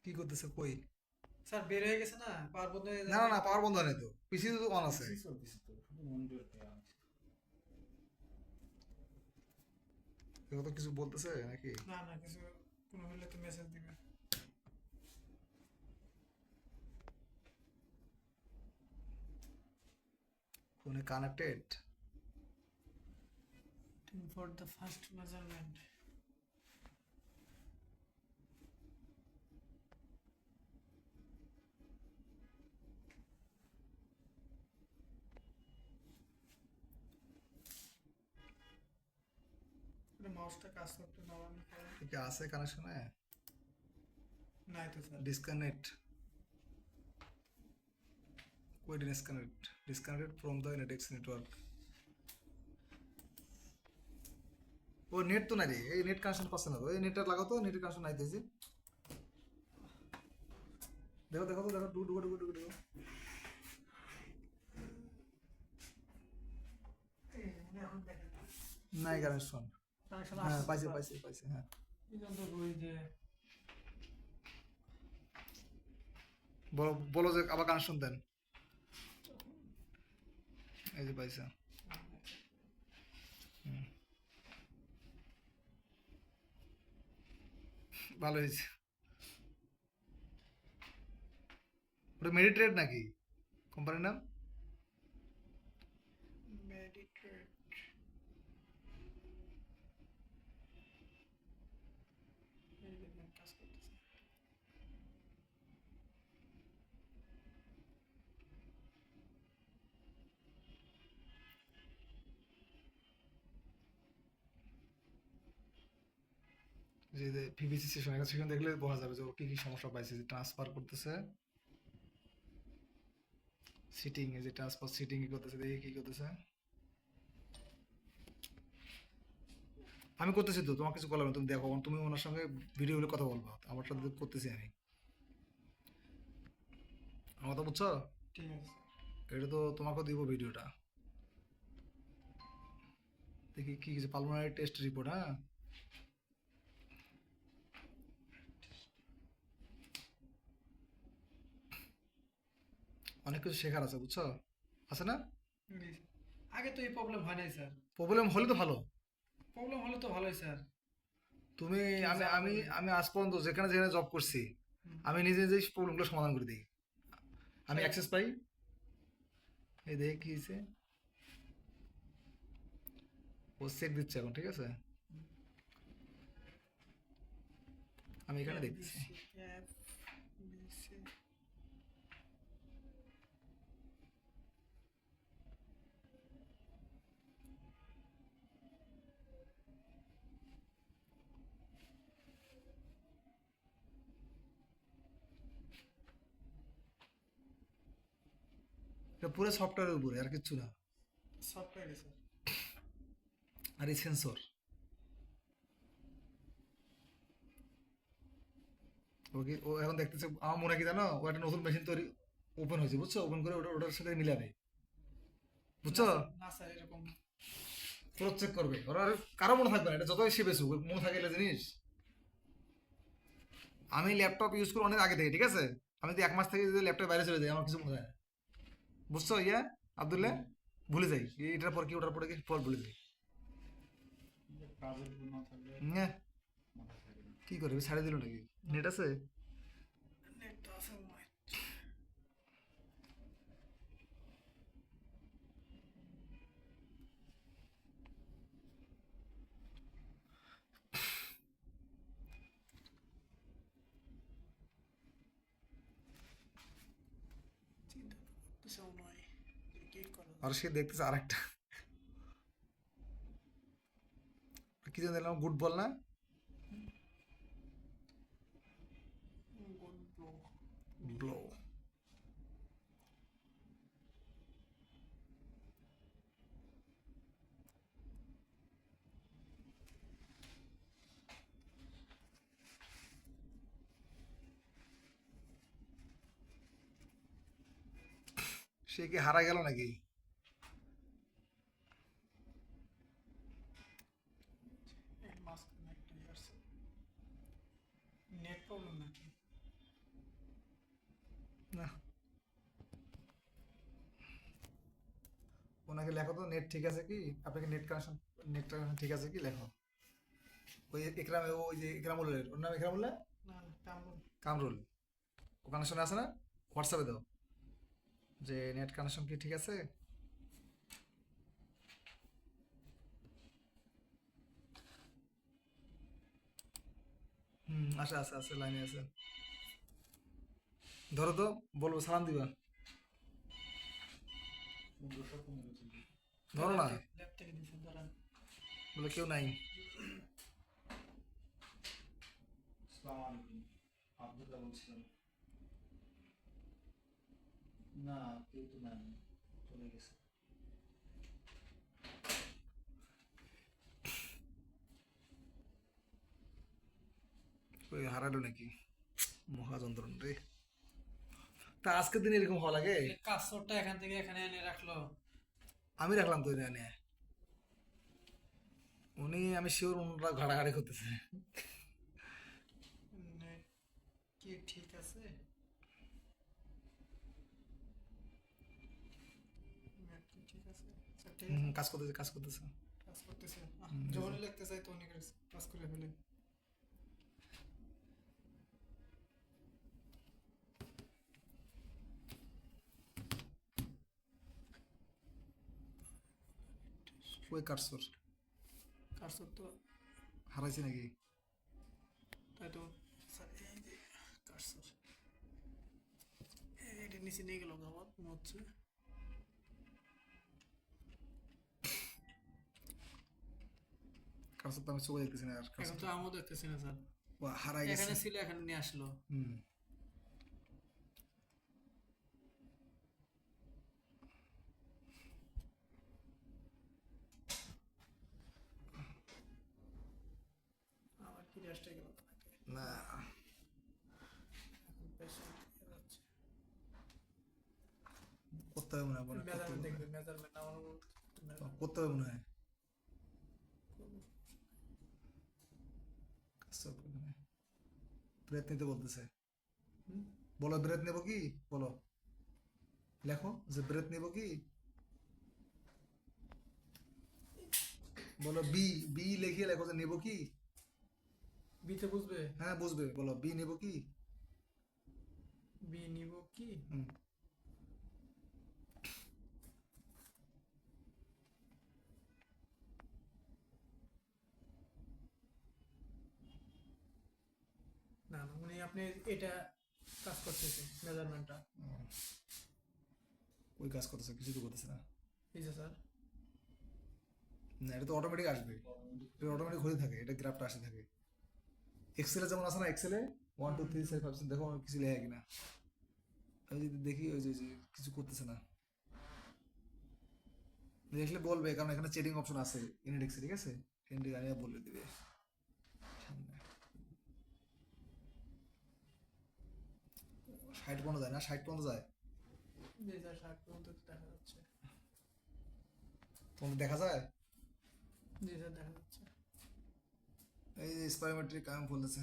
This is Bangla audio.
কি করতেছে কই? স্যার বের হয়ে গেছে না, পাওয়ার বন্ধ হয়ে না যাবে। না না, পাওয়ার বন্ধ নেই তো, পিসি তো অন আছে। পিসি চলতেছে তো, শুধু মনিটর দেওয়া আছে। এগুলো তো কিছু বলতেছে নাকি? না না, কিছু কোনো হলে তো মেসেজ দিবে। ফোনে connected. For the first measurement. মাউসটা কাজ করতে নামানো পরে। কি আছে কানেকশনে? নাই তো স্যার। ডিসকানেক্ট। কই ডিসকানেক্ট? ডিসকানেক্টেড ফ্রম দ্য নেটএক্স নেটওয়ার্ক। ও নেট তো নাই রে, এই নেট কানেকশন পাচ্ছে না তো, এই নেটটা লাগাও তো, নেটের কানেকশন নাইতেছে। দেখো দেখো তো, দেখো do do do do do. এখন দেখেন নাই কানেকশন। কানেকশন হ্যাঁ আসছে পাইছে স্যার। পাইছে পাইছে, হ্যাঁ। এই জন্য তো বলি যে বলো বলো যে আবার কানেকশন দেন। এই যে পাইছে। ভালো হয়েছে। ওটা মেডিট্রেড নাকি কোম্পানির নাম? মেডিট্রেট। এই দেখবেন কাজ করতেছে। যে পিভিসি সেশন, একটা সেশন দেখলে বোঝা যাবে যে ও কি কি সমস্যা পাইছে। যে ট্রান্সফার করতেছে, সিটিং, এই যে ট্রান্সফার সিটিং কি করতেছে, দেখি কি করতেছে। আমি করতেছি তো, তোমার কিছু বললাম না, তুমি দেখো, তুমি ওনার সঙ্গে ভিডিও হলে কথা বলবো, আমার সাথে করতেছি আমি। আমার কথা বুঝছো? ঠিক আছে এটা তো তোমাকেও দিব ভিডিওটা। দেখি কি কিছু পালমোনারি টেস্ট রিপোর্ট, হ্যাঁ। অনেক কিছু শেখার আছে, বুঝছো? আছে না? স্যার। আগে তো এই প্রবলেম হয় নাই স্যার। প্রবলেম হলে তো ভালো। প্রবলেম হলে তো ভালোই স্যার। তুমি, কি আমি জ্বালা আমি লাগে। আমি আজ পর্যন্ত যেখানে যেখানে জব করছি, হুম। আমি নিজে নিজেই প্রবলেমগুলো সমাধান করে দিই। আমি স্যার অ্যাক্সেস পাই। এই দেখি কি হয়েছে, ও চেক দিচ্ছে এখন, ঠিক আছে। আমি এখানে দেখতেছি। FBC FBC. এটা পুরো সফটওয়্যারের উপরে, আর কিচ্ছু না। সফটওয়্যারে স্যার। আর এই সেন্সর, ওকে ও এখন দেখতেছে। আমার মনে হয় কি জানো, ও একটা নতুন মেশিন তৈরি ওপেন হয়েছে, বুঝছো? ওপেন করে ওটা ওটার সাথে মিলাবে, না বুঝছো? স্যার, না স্যার, এরকম। ক্রস চেক করবে ওরা, আর কারো মনে থাকবে না, এটা যতই সে বেসুক, ওর মনে থাকে এগুলো জিনিস। আমি ল্যাপটপ ইউজ করি অনেক আগে থেকে, ঠিক আছে। আমি যদি 1 মাস থেকে যদি ল্যাপটপ বাইরে চলে যাই, আমার কিছু মনে হয় না, বুঝছো? ইয়া আবদুল্লাহ, ভুলে যাই এটার পর কি, ওটার পরে কি, পর ভুলে যাই। কাজের উপর না থাকলে হ্যাঁ। মাথা থাকে না। কি করবে, ছাড়ে দিল নাকি? নেট আছে? নেট তো আছে মনে হয়। চিন্তা তো করতেছে মনে হয় যে কি করা আর যায়। সে দেখতেছে আরেকটা, কি যেন দিলাম, গুড বল না? গোল ব্লো। ব্লো। সে কি হারা গেল নাকি? এই মাঝখানে একটা আসছে। নেট প্রবলেম নাকি? লেখো তো নেট ঠিক আছে কি, আপনাকে নেট কানেকশন ঠিক আছে কি লেখো। ওই একরাম, ওই যে একরামুলের, ওর নাম একরামুল্লাহ না না কামরুল। কামরুল, ও কানেকশন আছে না, হোয়াটসঅ্যাপে দাও যে নেট কানেকশন কি ঠিক আছে। আছে আছে আছে, লাইনে আছে। ধরো তো, বলবো সালাম দিবা, সুন্দরটা কমে গেছে। ধরো না, ল্যাব থেকে দিছে ধরেন। বলে কেউ নাই। আসসালামু আলাইকুম, আব্দুল্লাহ বলছিলাম। না, কেউ তো নাই, চলে গেছে। ওই হারালো নাকি, মহাযন্ত্রণ রে। তা আজকের দিনে এরকম হওয়া লাগে? কাসরটা এখান থেকে এখানে এনে রাখলো। আমি রাখলাম তো এনে, উনি, আমি শিওর ওনারা ঘাড়াঘাড়ি করতেছে। নেট কি ঠিক আছে? নেট কি ঠিক আছে? আচ্ছা, ঠিক আছে। কাজ করতেছে কাজ করতেছে। কাজ করতেছে। হুম, যখনই লিখতে চাই তখনই কাজ করে ফেলে। ওই কাটছর কাজর তো হারাইছি নাকি? তাই তো স্যার, এই যে কাজর এটা নিচে নিয়ে গেল আমার মনে হচ্ছে। কাটছর তো আমি চোখে দেখতেছি না আর এখন কাটছর তো আমিও দেখতেছি না স্যার। হারাই গেছে। এখানে ছিল, এখানে নিয়ে আসলো। হুম, আমার কি রেস্টে গেল না এখন পেশেন্ট যাচ্ছে। করতে হবে মনে হয়, করতে মেজারমেন্ট হবে দেখবে, মেজারমেন্ট আমার করতে হবে মনে হয়। কাটছর ব্রেথ নিতে বলতেছে, বলো ব্রেথ নেবো কি, বলো, লেখো যে ব্রেথ নেবো কি, বলো বি, বি লিখিয়ে লেখো যে নেবো কি। বিতে বুঝবে। হ্যাঁ বুঝবে, বলো বি নেবো কি। বি নিব কি? হুম, না না, উনি আপনি এটা কাজ করতেছে মেজারমেন্টটা। ওই কাজ করতেছে, কিছু তো করতেছে না। এই যে স্যার, না এটা তো অটোমেটিক আসবে, এটা অটোমেটিক হয়ে থাকে, এটা গ্রাফটা আসে থাকে। এক্সেলে যেমন আছে না, এক্সেলে 1 2 3 4 5 দেখো আমার কিছু লেখা কিনা। আমি যদি দেখি ওই যে কিছু করতেছে না, দেখলে বলবে, কারণ এখানে চেটিং অপশন আছে ইনডেক্সে, ঠিক আছে, ইনডেক্স আনিয়া বলে দিবে সামনে। 60 পর্যন্ত যায় না, 60 পর্যন্ত যায়, যে স্যার 60 পর্যন্ত দেখা যাচ্ছে। তোমাদের দেখা যায়। জি স্যার দেখা যাচ্ছে। এই যে স্পাইরোমেট্রিক আমি বলতেছে